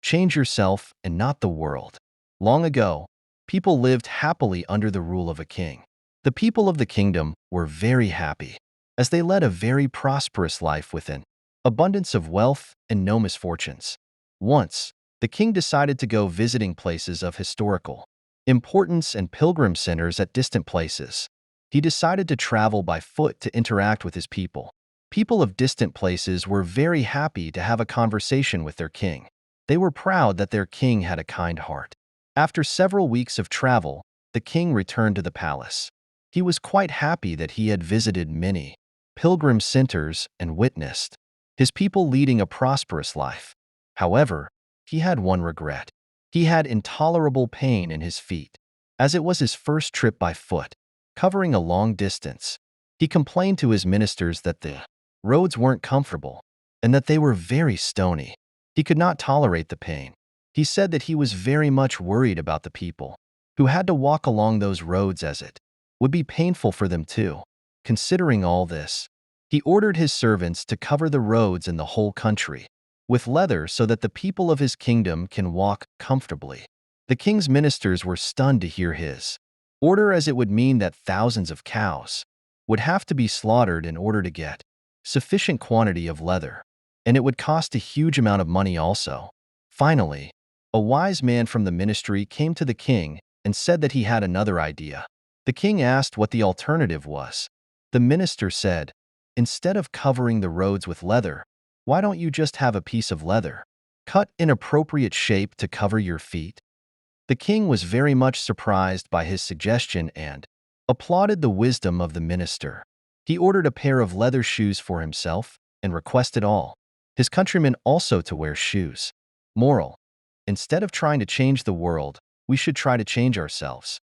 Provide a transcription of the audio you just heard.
Change yourself and not the world. Long ago, people lived happily under the rule of a king. The people of the kingdom were very happy, as they led a very prosperous life with an abundance of wealth and no misfortunes. Once, the king decided to go visiting places of historical importance and pilgrim centers at distant places. He decided to travel by foot to interact with his people. People of distant places were very happy to have a conversation with their king. They were proud that their king had a kind heart. After several weeks of travel, the king returned to the palace. He was quite happy that he had visited many pilgrim centers and witnessed his people leading a prosperous life. However, he had one regret. He had intolerable pain in his feet, as it was his first trip by foot, covering a long distance. He complained to his ministers that the roads weren't comfortable and that they were very stony. He could not tolerate the pain. He said that he was very much worried about the people who had to walk along those roads, as it would be painful for them too. Considering all this, he ordered his servants to cover the roads in the whole country with leather so that the people of his kingdom can walk comfortably. The king's ministers were stunned to hear his order, as it would mean that thousands of cows would have to be slaughtered in order to get sufficient quantity of leather, and it would cost a huge amount of money also. Finally, a wise man from the ministry came to the king and said that he had another idea. The king asked what the alternative was. The minister said, "Instead of covering the roads with leather, why don't you just have a piece of leather cut in appropriate shape to cover your feet?" The king was very much surprised by his suggestion and applauded the wisdom of the minister. He ordered a pair of leather shoes for himself and requested all his countrymen also to wear shoes. Moral: instead of trying to change the world, we should try to change ourselves.